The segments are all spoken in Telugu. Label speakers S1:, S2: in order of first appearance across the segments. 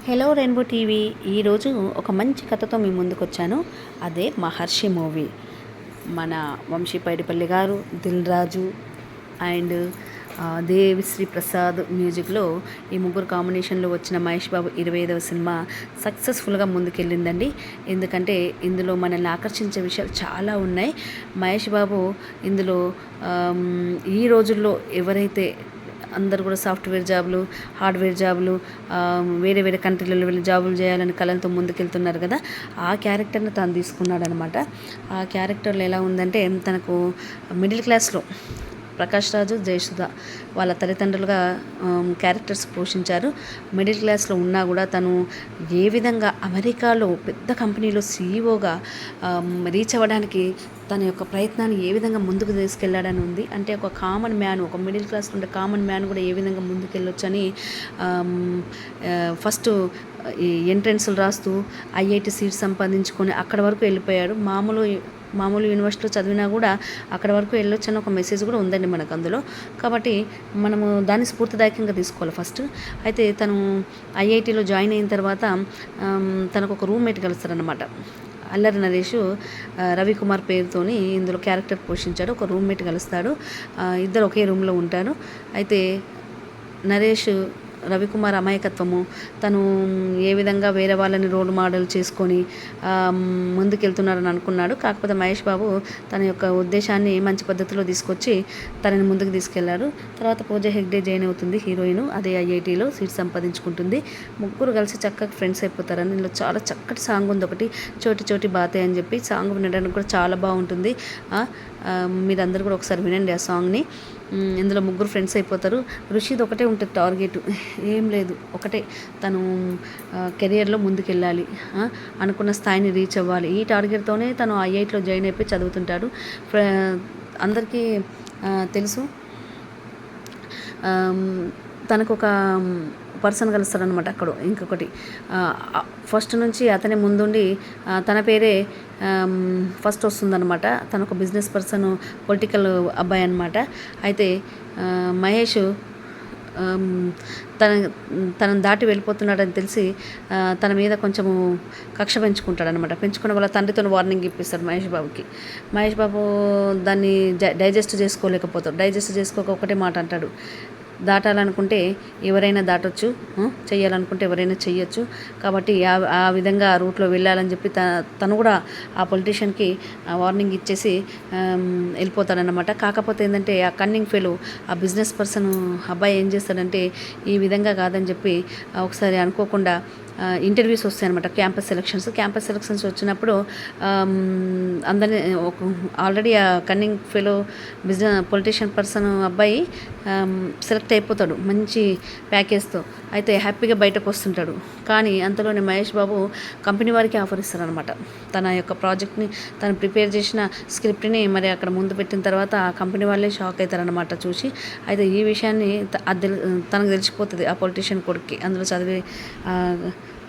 S1: హలో రెయిన్బో టీవీ ఈరోజు ఒక మంచి కథతో మీ ముందుకు వచ్చాను. అదే మహర్షి మూవీ. మన వంశీ పైడిపల్లి గారు, దిల్ రాజు అండ్ దేవిశ్రీ ప్రసాద్ మ్యూజిక్లో ఈ ముగ్గురు కాంబినేషన్లో వచ్చిన మహేష్ బాబు 25వ సినిమా సక్సెస్ఫుల్గా ముందుకెళ్ళిందండి. ఎందుకంటే ఇందులో మనల్ని ఆకర్షించే విషయాలు చాలా ఉన్నాయి. మహేష్ బాబు ఇందులో ఈ రోజుల్లో ఎవరైతే అందరు కూడా సాఫ్ట్వేర్ జాబులు, హార్డ్వేర్ జాబులు, వేరే వేరే కంట్రీలలో వెళ్ళి జాబులు చేయాలని కళలతో ముందుకెళ్తున్నారు కదా, ఆ క్యారెక్టర్ని తను తీసుకున్నాడు అనమాట. ఆ క్యారెక్టర్లో ఎలా ఉందంటే, తనకు మిడిల్ క్లాస్లో ప్రకాష్ రాజు, జయసుధ వాళ్ళ తల్లిదండ్రులుగా క్యారెక్టర్స్ పోషించారు. మిడిల్ క్లాస్లో ఉన్నా కూడా తను ఏ విధంగా అమెరికాలో పెద్ద కంపెనీలో సీఈఓగా రీచ్ అవ్వడానికి తన యొక్క ప్రయత్నాన్ని ఏ విధంగా ముందుకు తీసుకెళ్లాడని ఉంది. అంటే ఒక కామన్ మ్యాన్, ఒక మిడిల్ క్లాస్లో ఉండే కామన్ మ్యాన్ కూడా ఏ విధంగా ముందుకెళ్ళొచ్చని ఫస్ట్ ఈ ఎంట్రెన్స్లు రాస్తూ ఐఐటి సీట్ సంపాదించుకొని అక్కడ వరకు వెళ్ళిపోయాడు. మామూలు యూనివర్సిటీలో చదివినా కూడా అక్కడ వరకు వెళ్ళొచ్చని ఒక మెసేజ్ కూడా ఉందండి మనకు అందులో. కాబట్టి మనము దాన్ని స్ఫూర్తిదాయకంగా తీసుకోవాలి ఫస్ట్. అయితే తను ఐఐటీలో జాయిన్ అయిన తర్వాత తనకు ఒక రూమ్మేట్ కలుస్తారనమాట. అల్లరి నరేష్ రవికుమార్ పేరుతోని ఇందులో క్యారెక్టర్ పోషించాడు. ఒక రూమ్మేట్ కలుస్తాడు. ఇద్దరు ఒకే రూమ్లో ఉంటారు. అయితే నరేష్ రవికుమార్ అమాయకత్వము, తను ఏ విధంగా వేరే వాళ్ళని రోల్ మోడల్ చేసుకొని ముందుకెళ్తున్నారని అనుకున్నాడు. కాకపోతే మహేష్ బాబు తన యొక్క ఉద్దేశాన్ని మంచి పద్ధతిలో తీసుకొచ్చి తనని ముందుకు తీసుకెళ్లారు. తర్వాత పూజా హెగ్డే జాయిన్ అవుతుంది, హీరోయిన్. అదే ఐఐటీలో సీట్ సంపాదించుకుంటుంది. ముగ్గురు కలిసి చక్కగా ఫ్రెండ్స్ అయిపోతారని. ఇందులో చాలా చక్కటి సాంగ్ ఉంది ఒకటి, చోటి చోటి బాతే అని చెప్పి. సాంగ్ వినడానికి కూడా చాలా బాగుంటుంది. మీరందరూ కూడా ఒకసారి వినండి ఆ సాంగ్ని. ఇందులో ముగ్గురు ఫ్రెండ్స్ అయిపోతారు. ఋషిది ఒకటే ఉంటుంది టార్గెట్, ఏం లేదు, ఒకటే, తను కెరియర్లో ముందుకెళ్ళాలి, అనుకున్న స్థాయిని రీచ్ అవ్వాలి. ఈ టార్గెట్తోనే తను ఐఐటీలో జాయిన్ అయిపోయి చదువుతుంటాడు. అందరికీ తెలుసు, తనకు ఒక పర్సన్ కలుస్తారనమాట అక్కడ. ఇంకొకటి ఫస్ట్ నుంచి అతనే ముందుండి తన పేరే ఫస్ట్ వస్తుందన్నమాట. తను ఒక బిజినెస్ పర్సన్, పొలిటికల్ అబ్బాయి అనమాట. అయితే మహేష్ తనను దాటి వెళ్ళిపోతున్నాడని తెలిసి తన మీద కొంచెము కక్ష పెంచుకుంటాడనమాట. పెంచుకున్న వాళ్ళ తండ్రితో వార్నింగ్ ఇప్పిస్తాడు మహేష్ బాబుకి. మహేష్ బాబు దాన్ని డైజెస్ట్ చేసుకోలేకపోతాడు. డైజెస్ట్ చేసుకోక ఒకటే మాట అంటాడు, దాటాలనుకుంటే ఎవరైనా దాటొచ్చు, చెయ్యాలనుకుంటే ఎవరైనా చెయ్యొచ్చు. కాబట్టి ఆ విధంగా ఆ రూట్లో వెళ్ళాలని చెప్పి తను కూడా ఆ పొలిటీషియన్కి వార్నింగ్ ఇచ్చేసి వెళ్ళిపోతాడనమాట. కాకపోతే ఏంటంటే ఆ కన్నింగ్ ఫెలో, ఆ బిజినెస్ పర్సన్ అబ్బాయి ఏం చేస్తాడంటే, ఈ విధంగా కాదని చెప్పి ఒకసారి అనుకోకుండా ఇంటర్వ్యూస్ వస్తాయన్నమాట. క్యాంపస్ సెలక్షన్స్ వచ్చినప్పుడు అందరినీ ఆల్రెడీ ఆ కన్నింగ్ ఫెలో పొలిటీషియన్ పర్సన్ అబ్బాయి సెలెక్ట్ అయిపోతాడు మంచి ప్యాకేజ్తో. అయితే హ్యాపీగా బయటకు వస్తుంటాడు. కానీ అంతలోనే మహేష్ బాబు కంపెనీ వారికి ఆఫర్ ఇస్తారనమాట. తన యొక్క ప్రాజెక్ట్ని, తను ప్రిపేర్ చేసిన స్క్రిప్ట్ని మరి అక్కడ ముందు పెట్టిన తర్వాత ఆ కంపెనీ వాళ్ళే షాక్ అవుతారనమాట చూసి. అయితే ఈ విషయాన్ని తనకు తెలిసిపోతుంది, ఆ పొలిటీషియన్ కొడుక్కి, అందులో చదివే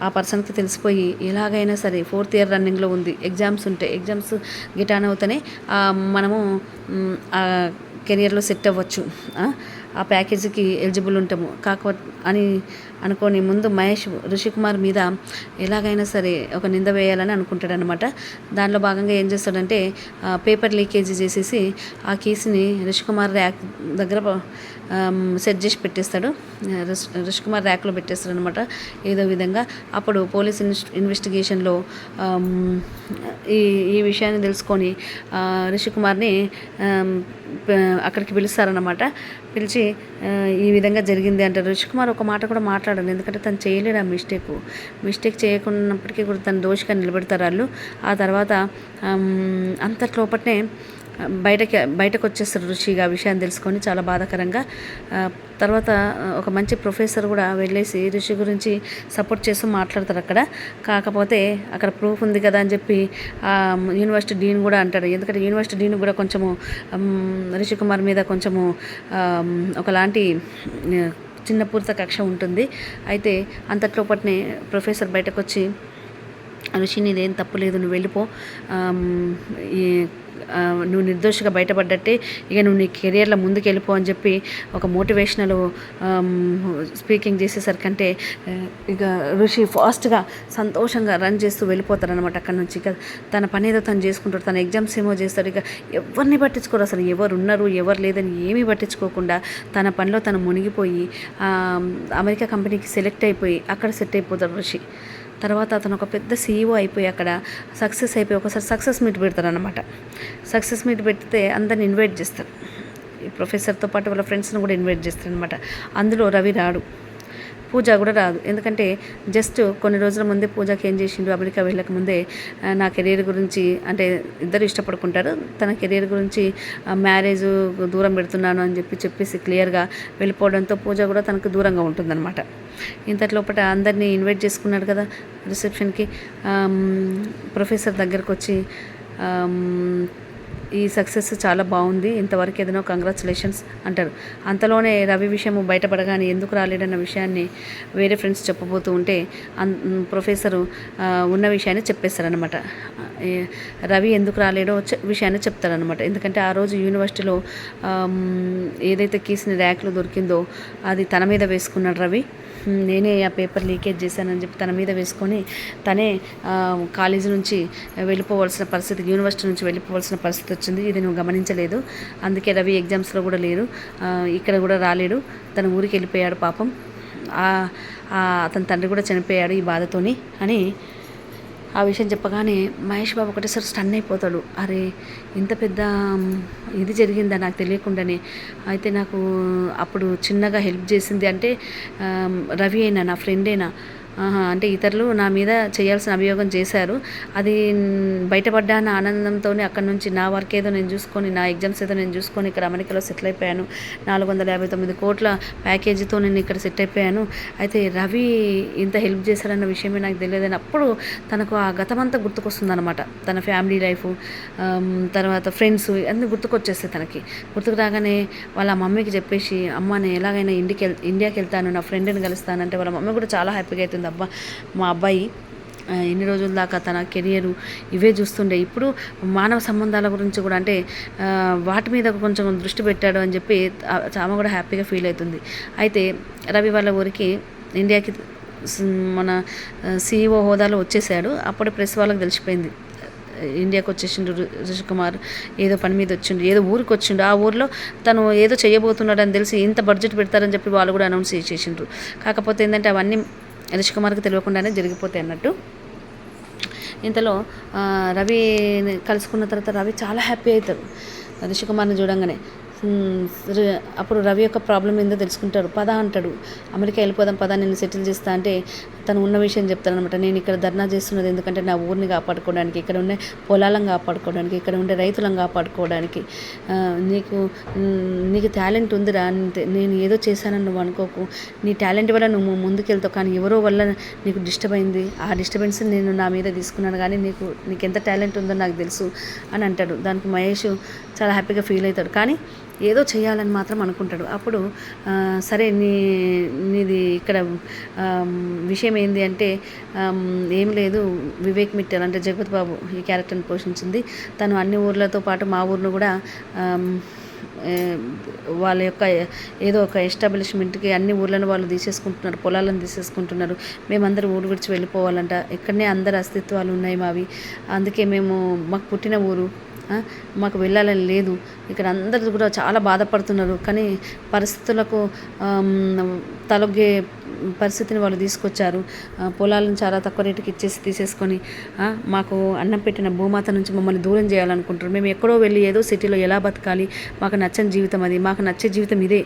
S1: ఆ పర్సన్కి తెలిసిపోయి ఎలాగైనా సరే 4th ఇయర్ రన్నింగ్లో ఉంది, ఎగ్జామ్స్ ఉంటాయి, ఎగ్జామ్స్ గిట్ ఆన్ అవుతూనే మనము ఆ కెరియర్లో సెట్ అవ్వచ్చు, ఆ ప్యాకేజీకి ఎలిజిబుల్ ఉంటాము కాకపోతే అని అనుకోని ముందు మహేష్ ఋషికుమార్ మీద ఎలాగైనా సరే ఒక నింద వేయాలని అనుకుంటాడనమాట. దానిలో భాగంగా ఏం చేస్తాడంటే పేపర్ లీకేజీ చేసేసి ఆ కేసుని ఋషికుమార్ ర్యాక్ దగ్గర సెట్ చేసి పెట్టేస్తాడు. ఋషికుమార్ ర్యాక్లో పెట్టేస్తాడు అనమాట ఏదో విధంగా. అప్పుడు పోలీస్ ఇన్వెస్టిగేషన్లో ఈ విషయాన్ని తెలుసుకొని ఋషికుమార్ని అక్కడికి పిలుస్తారనమాట. పిలిచి ఈ విధంగా జరిగింది అంటారు. ఋషికుమార్ ఒక మాట కూడా మాట్లాడారు, ఎందుకంటే తను చేయలేడు ఆ మిస్టేక్ చేయకున్నప్పటికీ కూడా తను దోషిగా నిలబెడతారు వాళ్ళు. ఆ తర్వాత అంతట్లోపట్నే బయటకు వచ్చేస్తారు ఋషిగా ఆ విషయాన్ని తెలుసుకొని చాలా బాధాకరంగా. తర్వాత ఒక మంచి ప్రొఫెసర్ కూడా వెళ్ళేసి ఋషి గురించి సపోర్ట్ చేస్తూ మాట్లాడతారు అక్కడ. కాకపోతే అక్కడ ప్రూఫ్ ఉంది కదా అని చెప్పి యూనివర్సిటీ డీన్ కూడా అంటాడు. ఎందుకంటే యూనివర్సిటీ డీన్ కూడా కొంచెము ఋషికుమార్ మీద కొంచెము ఒకలాంటి చిన్న పూర్త కక్ష ఉంటుంది. అయితే అంతట్లోపట్నే ప్రొఫెసర్ బయటకు వచ్చి, ఋషి నీదేం తప్పు లేదు, నువ్వు వెళ్ళిపో, నువ్వు నిర్దోషిగా బయటపడ్డట్టే, ఇక నువ్వు నీ కెరియర్లో ముందుకు వెళ్ళిపో అని చెప్పి ఒక మోటివేషనల్ స్పీకింగ్ చేసేసరికంటే ఇక ఋషి ఫాస్ట్గా సంతోషంగా రన్ చేస్తూ వెళ్ళిపోతారనమాట అక్కడ నుంచి. ఇక తన పని ఏదో తను చేసుకుంటాడు, తన ఎగ్జామ్స్ ఏమో చేస్తాడు. ఇక ఎవరిని పట్టించుకోరు, అసలు ఎవరు ఉన్నారు ఎవరు లేదని ఏమీ పట్టించుకోకుండా తన పనిలో తను మునిగిపోయి అమెరికా కంపెనీకి సెలెక్ట్ అయిపోయి అక్కడ సెట్ అయిపోతాడు ఋషి. తర్వాత అతను ఒక పెద్ద సీఈఓ అయిపోయి అక్కడ సక్సెస్ అయిపోయి ఒకసారి సక్సెస్ మీట్ పెడతారనమాట. సక్సెస్ మీట్ పెడితే అందరిని ఇన్వైట్ చేస్తారు, ఈ ప్రొఫెసర్తో పాటు వాళ్ళ ఫ్రెండ్స్ని కూడా ఇన్వైట్ చేస్తారనమాట. అందులో రవి రాడు, పూజ కూడా రాదు. ఎందుకంటే జస్ట్ కొన్ని రోజుల ముందే పూజకి ఏం చేసిండు, అమెరికా వెళ్ళక ముందే నా కెరీర్ గురించి, అంటే ఇద్దరు ఇష్టపడుకుంటారు, తన కెరీర్ గురించి మ్యారేజ్ దూరం పెడుతున్నాను అని చెప్పేసి క్లియర్గా వెళ్ళిపోవడంతో పూజ కూడా తనకు దూరంగా ఉంటుందన్నమాట. ఇంతట్లోపట అందరినీ ఇన్వైట్ చేసుకున్నాడు కదా రిసెప్షన్కి. ప్రొఫెసర్ దగ్గరకు వచ్చి ఈ సక్సెస్ చాలా బాగుంది, ఇంతవరకు ఏదైనా కంగ్రాచులేషన్స్ అంటారు. అంతలోనే రవి విషయం బయటపడగానే ఎందుకు రాలేడన్న విషయాన్ని వేరే ఫ్రెండ్స్ చెప్పబోతూ ఉంటే ప్రొఫెసరు ఉన్న విషయాన్ని చెప్పేస్తారనమాట. రవి ఎందుకు రాలేడో విషయాన్ని చెప్తారనమాట. ఎందుకంటే ఆ రోజు యూనివర్సిటీలో ఏదైతే కీస్ని ర్యాక్లో దొరికిందో అది తన మీద వేసుకున్నాడు రవి. నేనే ఆ పేపర్ లీకేజ్ చేశానని చెప్పి తన మీద వేసుకొని తనే కాలేజీ నుంచి వెళ్ళిపోవాల్సిన పరిస్థితి, యూనివర్సిటీ నుంచి వెళ్ళిపోవాల్సిన పరిస్థితి వచ్చింది. ఇది నువ్వు గమనించలేదు, అందుకే రవి ఎగ్జామ్స్లో కూడా లేరు, ఇక్కడ కూడా రాలేడు, తన ఊరికి వెళ్ళిపోయాడు పాపం, అతని తండ్రి కూడా చనిపోయాడు ఈ బాధతోని అని ఆ విషయం చెప్పగానే మహేష్ బాబు ఒకటేసారి స్టన్ అయిపోతాడు. అరే ఇంత పెద్ద ఇది జరిగిందా నాకు తెలియకుండానే. అయితే నాకు అప్పుడు చిన్నగా హెల్ప్ చేసింది అంటే రవి అయినా, నా ఫ్రెండేనా, అంటే ఇతరులు నా మీద చేయాల్సిన అభియోగం చేశారు, అది బయటపడ్డా అన్న ఆనందంతో అక్కడ నుంచి నా వర్క్ ఏదో నేను చూసుకొని, నా ఎగ్జామ్స్ ఏదో నేను చూసుకొని ఇక్కడ అమెరికాలో సెటిల్ అయిపోయాను. 459 కోట్ల ప్యాకేజీతో నేను ఇక్కడ సెట్ అయిపోయాను. అయితే రవి ఇంత హెల్ప్ చేశారన్న విషయమే నాకు తెలియదని అప్పుడు తనకు ఆ గతమంతా గుర్తుకొస్తుంది అనమాట. తన ఫ్యామిలీ లైఫ్, తర్వాత ఫ్రెండ్స్ అన్నీ గుర్తుకొచ్చేస్తాయి తనకి. గుర్తుకు రాగానే వాళ్ళ మమ్మీకి చెప్పేసి, అమ్మ నేను ఎలాగైనా ఇండియాకి వెళ్తాను, నా ఫ్రెండ్ని కలుస్తానంటే వాళ్ళ మమ్మీ కూడా చాలా హ్యాపీగా అవుతుంది. అబ్బా మా అబ్బాయి ఎన్ని రోజుల దాకా తన కెరియరు ఇవే చూస్తుండే, ఇప్పుడు మానవ సంబంధాల గురించి కూడా, అంటే వాటి మీద కొంచెం దృష్టి పెట్టాడు అని చెప్పి ఆమె కూడా హ్యాపీగా ఫీల్ అవుతుంది. అయితే రవి వాళ్ళ ఊరికి ఇండియాకి మన సీఈఓ హోదాలో వచ్చేసాడు. అప్పుడు ప్రెస్ వాళ్ళకి తెలిసిపోయింది ఇండియాకి వచ్చేసిండు రిషికుమార్, ఏదో పని మీద వచ్చిండు, ఏదో ఊరికి వచ్చిండు, ఆ ఊరిలో తను ఏదో చేయబోతున్నాడు అని తెలిసి ఇంత బడ్జెట్ పెడతారని చెప్పి వాళ్ళు కూడా అనౌన్స్ చేసేసిండ్రు. కాకపోతే ఏంటంటే అవన్నీ రిషికుమార్కి తెలియకుండానే జరిగిపోతాయి అన్నట్టు. ఇంతలో రవి కలుసుకున్న తర్వాత రవి చాలా హ్యాపీ అవుతాడు రిషికుమార్ని చూడంగానే. అప్పుడు రవి యొక్క ప్రాబ్లం ఏందో తెలుసుకుంటాడు. పద అంటాడు, అమెరికా వెళ్ళిపోదాం పద, నేను సెటిల్ చేస్తా అంటే తను ఉన్న విషయం చెప్తానమాట. నేను ఇక్కడ ధర్నా చేస్తున్నది ఎందుకంటే నా ఊరిని కాపాడుకోవడానికి, ఇక్కడ ఉండే పొలాలను కాపాడుకోవడానికి, ఇక్కడ ఉండే రైతులను కాపాడుకోవడానికి. నీకు టాలెంట్ ఉందిరా, నేను ఏదో చేశానని నువ్వు అనుకోకు, నీ టాలెంట్ వల్ల నువ్వు ముందుకెళ్తావు, కానీ ఎవరో వల్ల నీకు డిస్టర్బ్ అయింది, ఆ డిస్టర్బెన్స్ నేను నా మీద తీసుకున్నాను, కానీ నీకు ఎంత టాలెంట్ ఉందో నాకు తెలుసు అని అంటాడు. దానికి మహేష్ చాలా హ్యాపీగా ఫీల్ అవుతాడు, కానీ ఏదో చేయాలని మాత్రం అనుకుంటాడు. అప్పుడు సరే నీది ఇక్కడ విషయం ఏంది అంటే ఏం లేదు, వివేక్ మిట్టల్ అంటే జగపతి బాబు ఈ క్యారెక్టర్ని పోషించింది, తను అన్ని ఊర్లతో పాటు మా ఊరిని కూడా వాళ్ళ యొక్క ఏదో ఒక ఎస్టాబ్లిష్మెంట్కి అన్ని ఊర్లను వాళ్ళు తీసేసుకుంటున్నారు, పొలాలను తీసేసుకుంటున్నారు, మేమందరూ ఊరు విడిచి వెళ్ళిపోవాలంట, ఇక్కడనే అందరి అస్తిత్వాలు ఉన్నాయి మావి, అందుకే మాకు పుట్టిన ఊరు, మాకు వెళ్ళాలని లేదు, ఇక్కడ అందరూ కూడా చాలా బాధపడుతున్నారు, కానీ పరిస్థితులకు తలొగ్గే పరిస్థితిని వాళ్ళు తీసుకొచ్చారు, పొలాలను చాలా తక్కువ రేటుకి తీసేసుకొని మాకు అన్నం పెట్టిన భూమాత నుంచి మమ్మల్ని దూరం చేయాలనుకుంటారు, మేము ఎక్కడో వెళ్ళి ఏదో సిటీలో ఎలా బతకాలి, మాకు నచ్చని జీవితం అది, మాకు నచ్చే జీవితం ఇదే,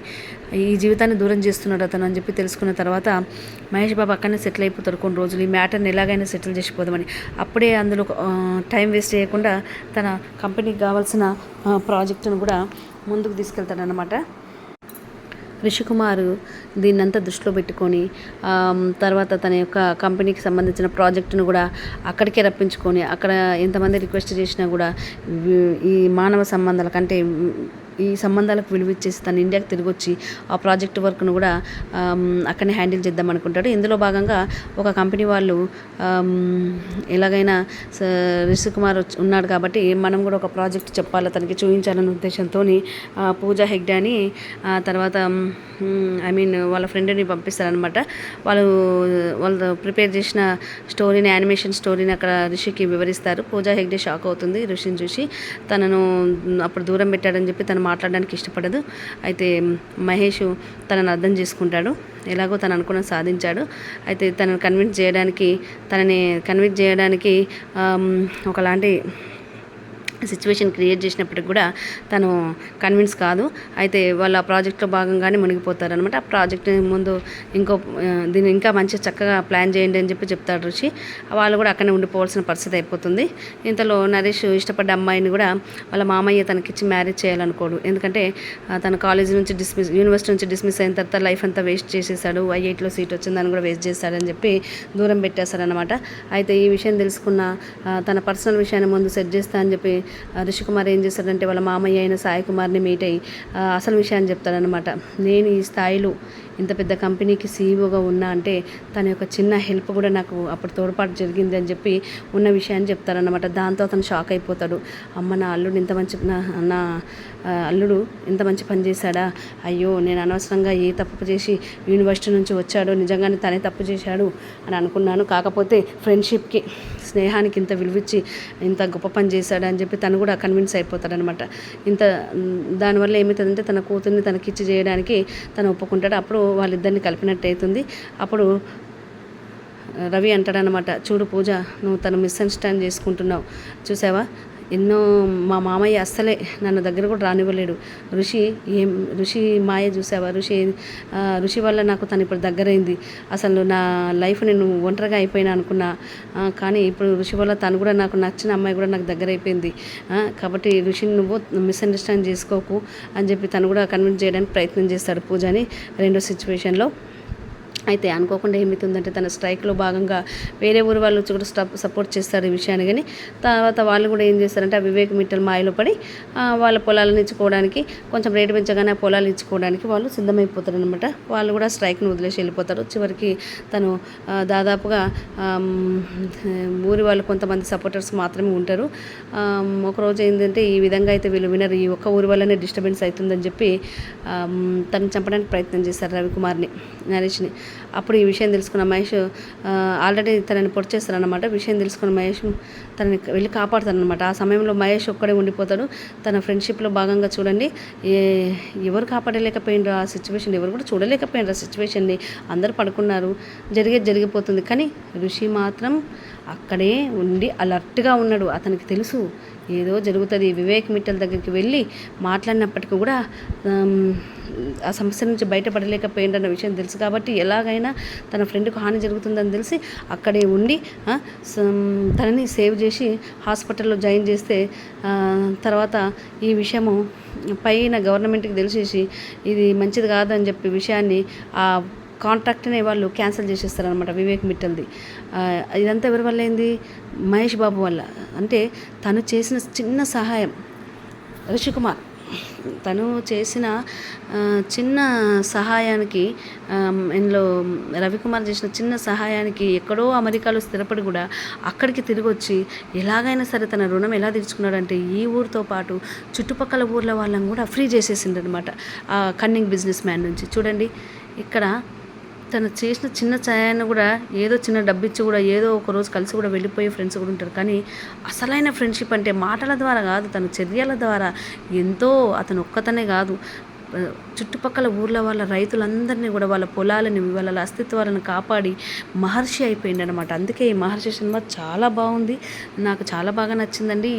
S1: ఈ జీవితాన్ని దూరం చేస్తున్నాడు అతను అని చెప్పి తెలుసుకున్న తర్వాత మహేష్ బాబు అక్కడనే సెటిల్ అయిపోతారు కొన్ని రోజులు, ఈ మ్యాటర్ని ఎలాగైనా సెటిల్ చేసిపోదామని. అప్పుడే అందులో టైం వేస్ట్ చేయకుండా తన కంపెనీకి కావాల్సిన ప్రాజెక్టును కూడా ముందుకు తీసుకెళ్తాడనమాట. రిషికుమార్ దీన్నంతా దృష్టిలో పెట్టుకొని తర్వాత తన యొక్క కంపెనీకి సంబంధించిన ప్రాజెక్టును కూడా అక్కడికే రప్పించుకొని, అక్కడ ఎంతమంది రిక్వెస్ట్ చేసినా కూడా ఈ మానవ సంబంధాల కంటే ఈ సంబంధాలకు విలువిచ్చేసి తను ఇండియాకి తిరిగి వచ్చి ఆ ప్రాజెక్ట్ వర్క్ను కూడా అక్కడనే హ్యాండిల్ చేద్దాం అనుకుంటాడు. ఇందులో భాగంగా ఒక కంపెనీ వాళ్ళు ఎలాగైనా రిషి కుమార్ ఉన్నాడు కాబట్టి మనం కూడా ఒక ప్రాజెక్ట్ చెప్పాలి తనకి చూపించాలనే ఉద్దేశంతో పూజా హెగ్డే అని తర్వాత వాళ్ళ ఫ్రెండ్ని పంపిస్తారనమాట. వాళ్ళు ప్రిపేర్ చేసిన స్టోరీని, యానిమేషన్ స్టోరీని అక్కడ రిషికి వివరిస్తారు. పూజా హెగ్డే షాక్ అవుతుంది రిషిని చూసి. తనను అప్పుడు దూరం పెట్టాడని చెప్పి తను మాట్లాడడానికి ఇష్టపడదు. అయితే మహేష్ తనను అర్థం చేసుకుంటాడు. ఎలాగో తను అనుకున్న సాధించాడు. అయితే తనని కన్విన్స్ చేయడానికి ఒకలాంటి సిచ్యువేషన్ క్రియేట్ చేసినప్పటికి కూడా తను కన్విన్స్ కాదు. అయితే వాళ్ళు ఆ ప్రాజెక్ట్లో భాగంగానే మునిగిపోతారనమాట. ఆ ప్రాజెక్ట్ ముందు దీన్ని ఇంకా మంచి చక్కగా ప్లాన్ చేయండి అని చెప్పి చెప్తాడు ఋషి. వాళ్ళు కూడా అక్కడనే ఉండిపోవాల్సిన పరిస్థితి అయిపోతుంది. ఇంతలో నరేష్ ఇష్టపడ్డ అమ్మాయిని కూడా వాళ్ళ మామయ్య తనకిచ్చి మ్యారేజ్ చేయాలనుకోడు. ఎందుకంటే తన కాలేజీ నుంచి యూనివర్సిటీ నుంచి డిస్మిస్ అయిన తర్వాత లైఫ్ అంతా వేస్ట్ చేసేసాడు. ఐఐటీలో సీట్ వచ్చిందని కూడా వేస్ట్ చేశాడని చెప్పి దూరం పెట్టేశారనమాట. అయితే ఈ విషయం తెలుసుకున్న తన పర్సనల్ విషయాన్ని ముందు సెట్ చేస్తా అని చెప్పి రిషి కుమార్ ఏం చేస్తాడంటే వాళ్ళ మామయ్య అయిన సాయి కుమార్ని మీట్ అయ్యి అసలు విషయాన్ని చెప్తాడనమాట. నేను ఈ స్థాయిలో ఇంత పెద్ద కంపెనీకి సీఈఓగా ఉన్నా అంటే తన యొక్క చిన్న హెల్ప్ కూడా నాకు అప్పుడు తోడ్పాటు జరిగింది అని చెప్పి ఉన్న విషయాన్ని చెప్తారనమాట. దాంతో అతను షాక్ అయిపోతాడు. అమ్మ, నా అల్లుడు ఇంత మంచి పని చేశాడా? అయ్యో, నేను అనవసరంగా ఏ తప్పు చేసి యూనివర్సిటీ నుంచి వచ్చాడో, నిజంగానే తనే తప్పు చేశాడు అని అనుకున్నాను. కాకపోతే ఫ్రెండ్షిప్కి, స్నేహానికి ఇంత విలువిచ్చి ఇంత గొప్ప పని చేశాడు అని చెప్పి తను కూడా కన్విన్స్ అయిపోతాడనమాట. దానివల్ల ఏమవుతుందంటే తన కూతుర్ని తనకిచ్చి చేయడానికి తను ఒప్పుకుంటాడు. అప్పుడు వాళ్ళిద్దరిని కలిపినట్టు అవుతుంది. అప్పుడు రవి అంటాడనమాట, చూడు పూజ, నువ్వు తను మిస్అండర్స్టాండ్ చేసుకుంటున్నావు, చూసావా? మా మామయ్య అస్సలే నన్ను దగ్గర కూడా రానివ్వలేడు. ఋషి మాయ చూసావా? ఋషి వల్ల నాకు తను ఇప్పుడు దగ్గరైంది. అసలు నా లైఫ్ నేను ఒంటరిగా అయిపోయినా అనుకున్నా, కానీ ఇప్పుడు ఋషి వల్ల తను కూడా నాకు నచ్చిన అమ్మాయి కూడా నాకు దగ్గర అయిపోయింది. కాబట్టి ఋషిని నువ్వు మిస్అండర్స్టాండ్ చేసుకోకు అని చెప్పి తను కూడా కన్విన్స్ చేయడానికి ప్రయత్నం చేస్తాడు పూజని రెండో సిచ్యువేషన్లో. అయితే అనుకోకుండా ఏమవుతుందంటే తన స్ట్రైక్లో భాగంగా వేరే ఊరు వాళ్ళు కూడా సపోర్ట్ చేస్తారు ఈ విషయాన్ని. కానీ తర్వాత వాళ్ళు కూడా ఏం చేస్తారంటే ఆ వివేక్ మిట్టల్ మాయలో పడి వాళ్ళ పొలాలను ఇచ్చుకోవడానికి, కొంచెం రేటు పెంచగానే ఆ పొలాలు ఇచ్చుకోవడానికి వాళ్ళు సిద్ధమైపోతారు అనమాట. వాళ్ళు కూడా స్ట్రైక్ను వదిలేసి వెళ్ళిపోతారు. చివరికి తను దాదాపుగా ఊరి వాళ్ళు కొంతమంది సపోర్టర్స్ మాత్రమే ఉంటారు. ఒకరోజు ఏంటంటే ఈ విధంగా అయితే వీళ్ళు వినరు, ఈ ఒక్క ఊరి వల్లనే డిస్టర్బెన్స్ అవుతుందని చెప్పి తను చంపడానికి ప్రయత్నం చేస్తారు రవికుమార్ని, నరేష్ని. అప్పుడు ఈ విషయం తెలుసుకున్న మహేష్ ఆల్రెడీ తనని పొడి చేస్తారనమాట. విషయం తెలుసుకున్న మహేష్ తనని వెళ్ళి కాపాడుతారనమాట. ఆ సమయంలో మహేష్ ఒక్కడే ఉండిపోతాడు. తన ఫ్రెండ్షిప్లో భాగంగా చూడండి, ఎవరు కాపాడలేకపోయినారు ఆ సిచ్యువేషన్, ఎవరు కూడా చూడలేకపోయినారు ఆ సిచ్యువేషన్ని. అందరూ పడుకున్నారు, జరిగిపోతుంది. కానీ ఋషి మాత్రం అక్కడే ఉండి అలర్ట్గా ఉన్నాడు. అతనికి తెలుసు ఏదో జరుగుతుంది. వివేక్ మిట్టల్ దగ్గరికి వెళ్ళి మాట్లాడినప్పటికీ కూడా ఆ సమస్య నుంచి బయటపడలేకపోయిందన్న విషయం తెలుసు. కాబట్టి ఎలాగైనా తన ఫ్రెండ్కు హాని జరుగుతుందని తెలిసి అక్కడే ఉండి తనని సేవ్ చేసి హాస్పిటల్లో జాయిన్ చేస్తే తర్వాత ఈ విషయము పైన గవర్నమెంట్కి తెలిసేసి ఇది మంచిది కాదని చెప్పి విషయాన్ని ఆ కాంట్రాక్ట్ని వాళ్ళు క్యాన్సిల్ చేసేస్తారనమాట వివేక్ మిట్టల్ది. ఇదంతా ఎవరి వల్ల అయింది? మహేష్ బాబు వల్ల. అంటే తను చేసిన చిన్న సహాయం, రిషి కుమార్ తను చేసిన చిన్న సహాయానికి, ఇందులో రవికుమార్ చేసిన చిన్న సహాయానికి ఎక్కడో అమెరికాలో స్థిరపడి కూడా అక్కడికి తిరిగి వచ్చి ఎలాగైనా సరే తన రుణం ఎలా తీర్చుకున్నాడంటే ఈ ఊరితో పాటు చుట్టుపక్కల ఊర్ల వాళ్ళని కూడా ఫ్రీ చేసేసిండనమాట ఆ కన్నింగ్ బిజినెస్ మ్యాన్ నుంచి. చూడండి, ఇక్కడ తను చేసిన చిన్న సాయాన్ని కూడా ఏదో చిన్న డబ్బు ఇచ్చి కూడా ఏదో ఒక రోజు కలిసి కూడా వెళ్ళిపోయే ఫ్రెండ్స్ కూడా ఉంటారు. కానీ అసలైన ఫ్రెండ్షిప్ అంటే మాటల ద్వారా కాదు, తన చర్యల ద్వారా ఎంతో. అతను ఒక్కతనే కాదు, చుట్టుపక్కల ఊర్ల వాళ్ళ రైతులందరినీ కూడా వాళ్ళ పొలాలని, వాళ్ళ అస్తిత్వాలను కాపాడి మహర్షి అయిపోయింది అనమాట. అందుకే ఈ మహర్షి సినిమా చాలా బాగుంది, నాకు చాలా బాగా నచ్చిందండి.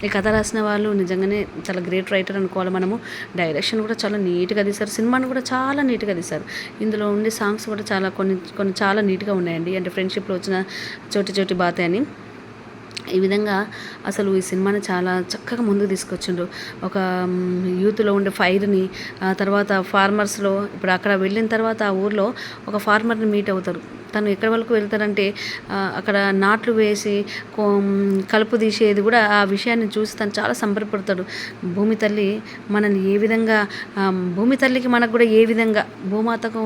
S1: ఈ కథ రాసిన వాళ్ళు నిజంగానే చాలా గ్రేట్ రైటర్ అనుకోవాలి మనము. డైరెక్షన్ కూడా చాలా నీట్గా తీశారు, సినిమాను కూడా చాలా నీట్గా తీశారు. ఇందులో ఉండే సాంగ్స్ కూడా చాలా కొన్ని చాలా నీట్గా ఉన్నాయండి. అంటే ఫ్రెండ్షిప్లో వచ్చిన చోటి బాతే అని ఈ విధంగా అసలు ఈ సినిమాని చాలా చక్కగా ముందుకు తీసుకొచ్చిండ్రు. ఒక యూత్‌లో ఉండే ఫైర్‌ని, తర్వాత ఫార్మర్స్‌లో ఇప్పుడు అక్కడ వెళ్ళిన తర్వాత ఆ ఊర్లో ఒక ఫార్మర్‌ని మీట్ అవుతారు. తను ఎక్కడి వరకు వెళ్తారంటే అక్కడ నాట్లు వేసి కలుపు తీసేది కూడా ఆ విషయాన్ని చూసి తను చాలా సంబరపడతాడు. భూమి తల్లి మనల్ని ఏ విధంగా భూమి తల్లికి మనకు కూడా ఏ విధంగా భూమాతకు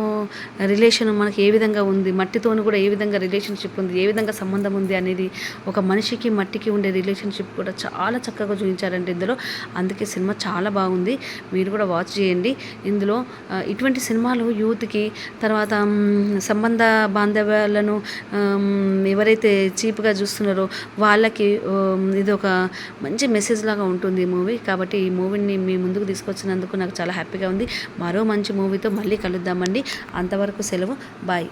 S1: రిలేషన్ మనకి ఏ విధంగా ఉంది, మట్టితోని కూడా ఏ విధంగా రిలేషన్‌షిప్ ఉంది, ఏ విధంగా సంబంధం ఉంది అనేది ఒక మనిషికి మట్టికి ఉండే రిలేషన్షిప్ కూడా చాలా చక్కగా చూపించారండి ఇందులో. అందుకే సినిమా చాలా బాగుంది. మీరు కూడా వాచ్ చేయండి. ఇందులో ఇటువంటి సినిమాలు యూత్‌కి, తర్వాత సంబంధ బాంధవ్యాలను ఎవరైతే చీప్‌గా చూస్తున్నారో వాళ్ళకి ఇది ఒక మంచి మెసేజ్ లాగా ఉంటుంది ఈ మూవీ. కాబట్టి ఈ మూవీని మీ ముందుకు తీసుకొచ్చినందుకు నాకు చాలా హ్యాపీగా ఉంది. మరో మంచి మూవీతో మళ్ళీ కలుద్దామండి. అంతవరకు సెలవు. బాయ్.